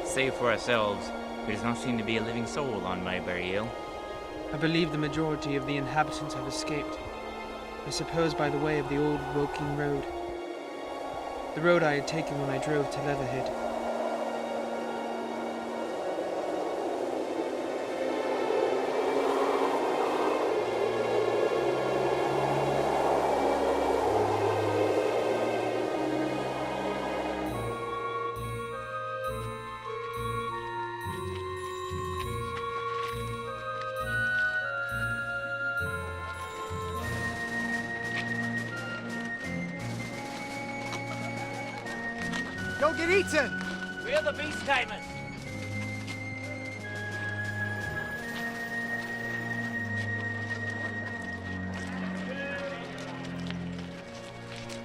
Save for ourselves, there does not seem to be a living soul on Maybury Hill. I believe the majority of the inhabitants have escaped. I suppose by the way of the old Woking road. The road I had taken when I drove to Leatherhead. Don't get eaten! We're the beast tamers.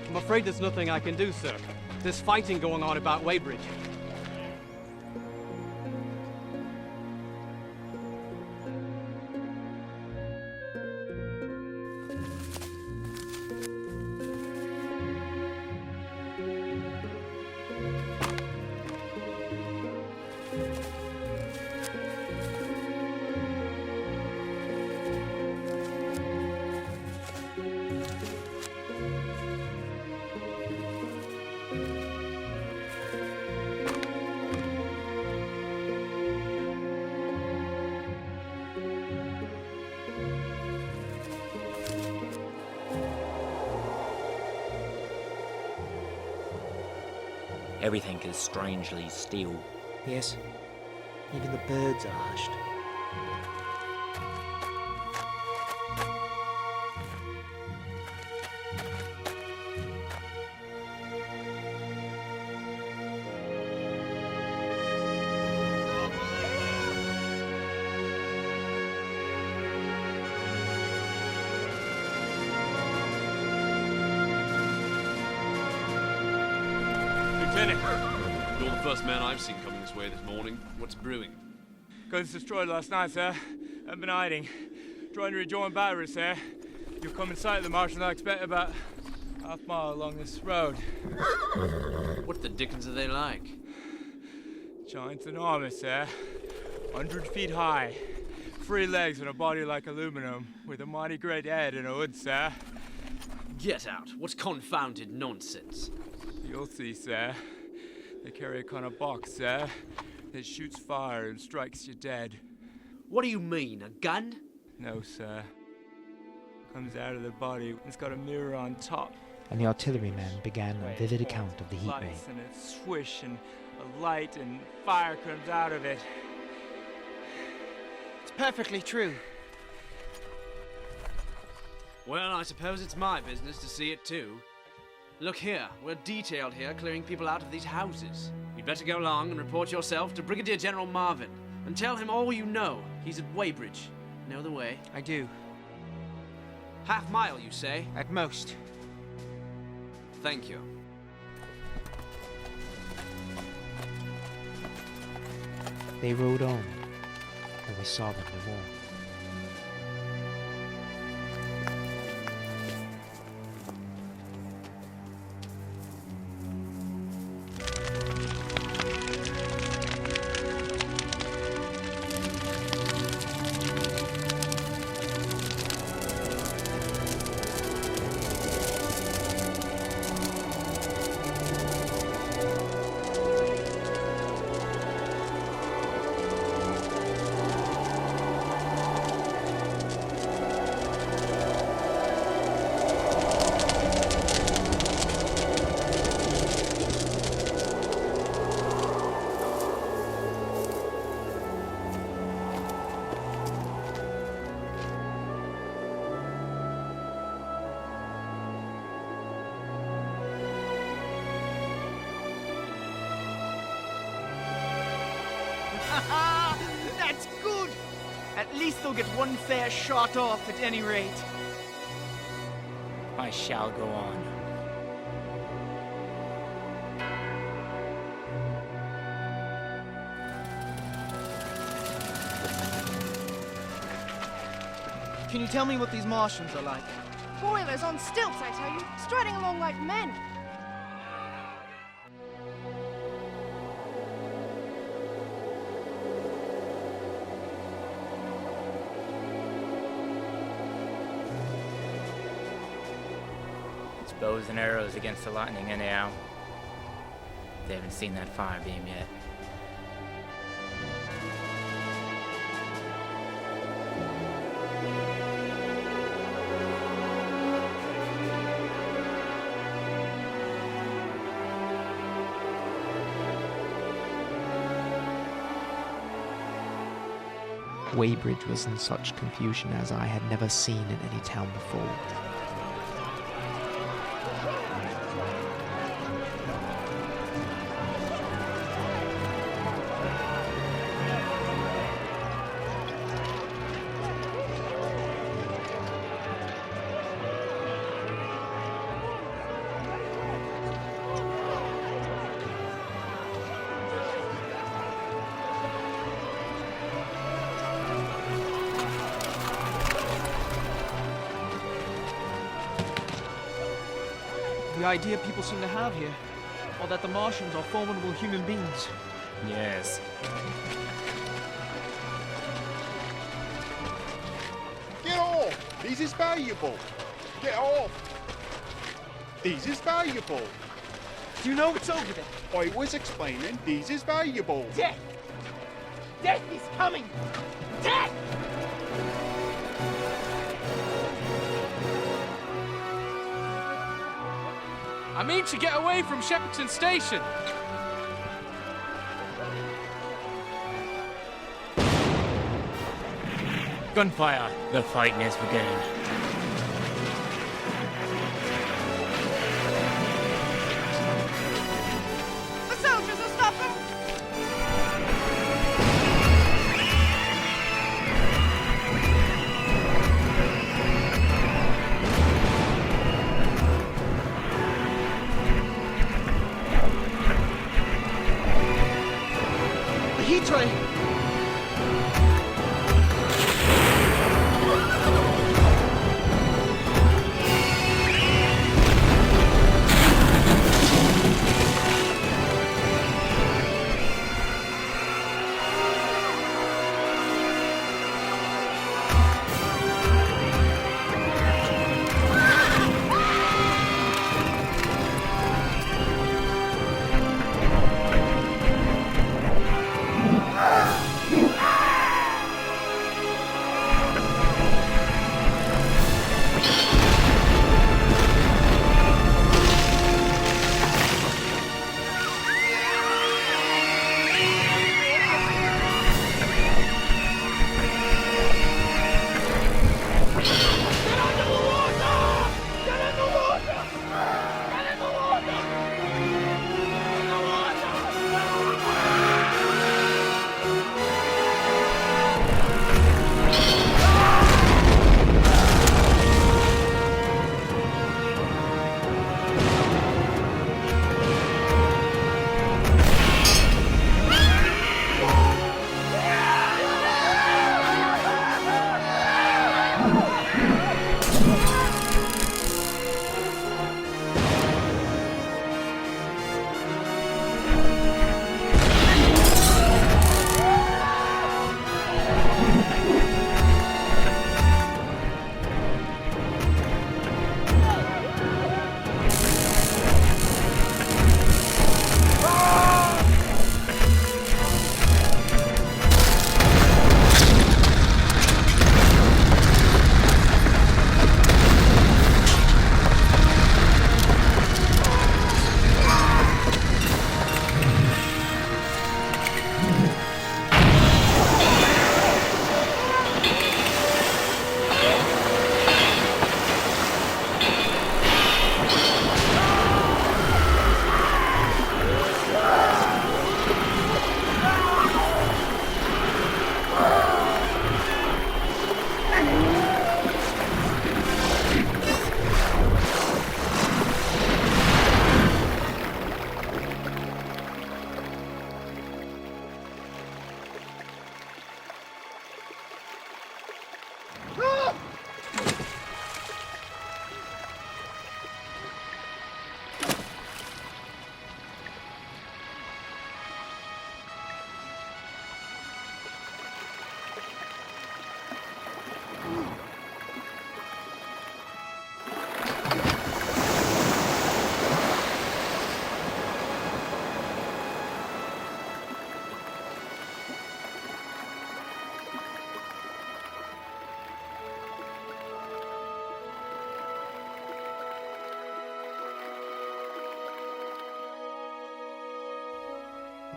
I'm afraid there's nothing I can do, sir. There's fighting going on about Weybridge. Everything is strangely still. Yes, even the birds are hushed. Lieutenant, you're the first man I've seen coming this way this morning. What's brewing? Guns destroyed last night, sir. I've been hiding. Trying to rejoin batteries, sir. You'll come in sight of the Martians, I expect, about half-mile along this road. What the dickens are they like? Giants enormous, sir. 100 feet high. 3 legs and a body like aluminum, with a mighty great head and a hood, sir. Get out. What's confounded nonsense? You'll see, sir. They carry a kind of box, sir, that shoots fire and strikes you dead. What do you mean, a gun? No, sir. Comes out of the body. It's got a mirror on top. And the artilleryman began a vivid account of the heat ray. Lights and a swish and a light and fire comes out of it. It's perfectly true. Well, I suppose it's my business to see it too. Look here, we're detailed here clearing people out of these houses. You'd better go along and report yourself to Brigadier General Marvin and tell him all you know. He's at Weybridge. Know the way? I do. Half-mile, you say? At most. Thank you. They rode on, and we saw them no more. That's good! At least they'll get one fair shot off at any rate. I shall go on. Can you tell me what these Martians are like? Boilers on stilts, I tell you, striding along like men. It's bows and arrows against the lightning anyhow. They haven't seen that fire beam yet. Weybridge was in such confusion as I had never seen in any town before. The idea people seem to have here, or that the Martians are formidable human beings. Yes. Get off! This is valuable! Get off! This is valuable! Do you know what's over there? I was explaining this is valuable! Death! Death is coming! Death! I mean to get away from Shepperton Station. Gunfire! The fighting has begun. The soldiers will stop them! The heat ray!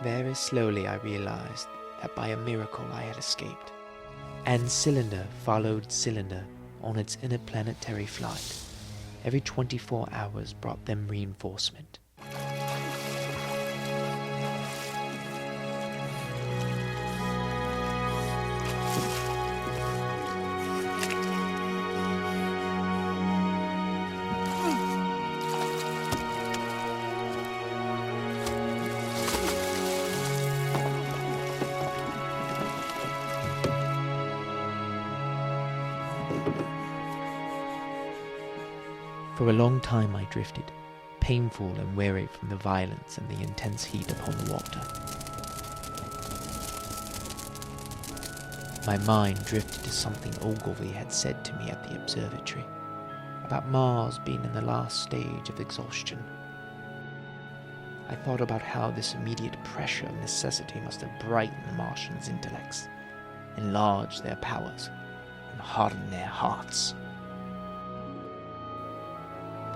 Very slowly I realized that by a miracle I had escaped, and cylinder followed cylinder on its interplanetary flight. Every 24 hours brought them reinforcement. For a long time I drifted, painful and weary from the violence and the intense heat upon the water. My mind drifted to something Ogilvy had said to me at the observatory, about Mars being in the last stage of exhaustion. I thought about how this immediate pressure of necessity must have brightened the Martians' intellects, enlarged their powers, and hardened their hearts.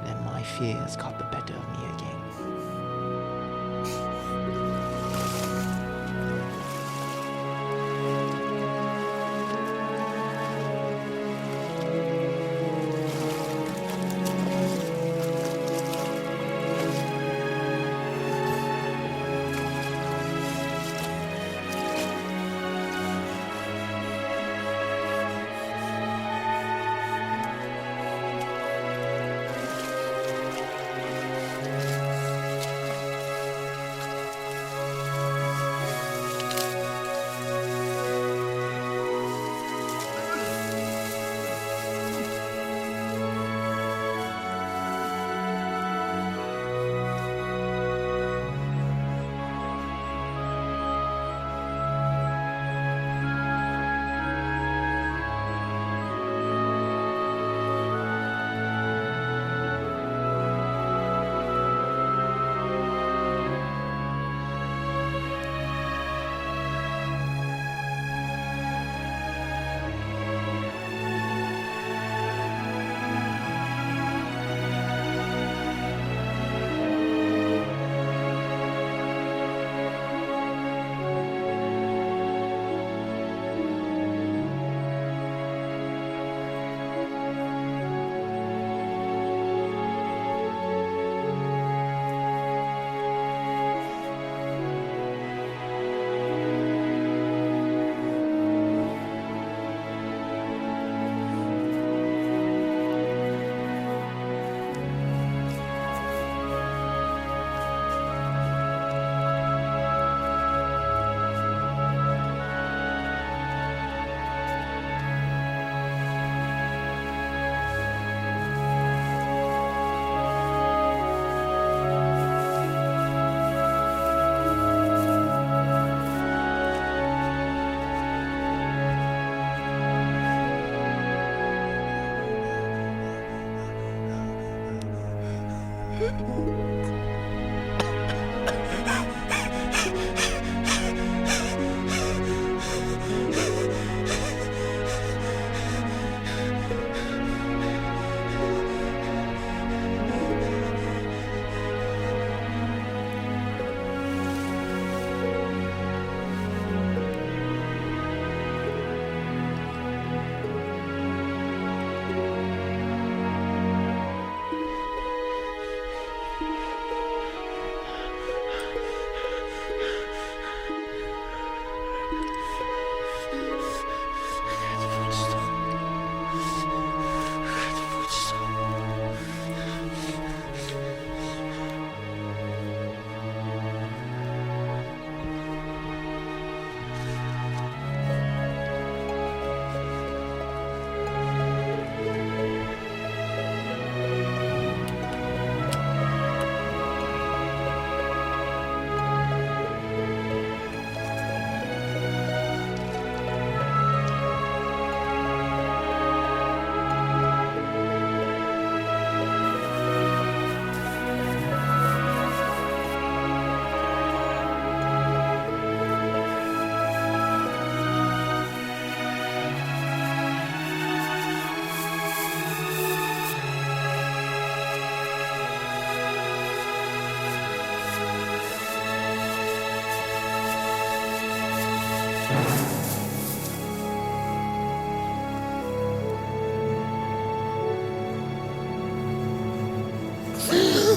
Then my fears got the better of me again.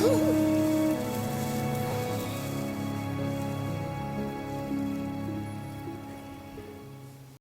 Oh!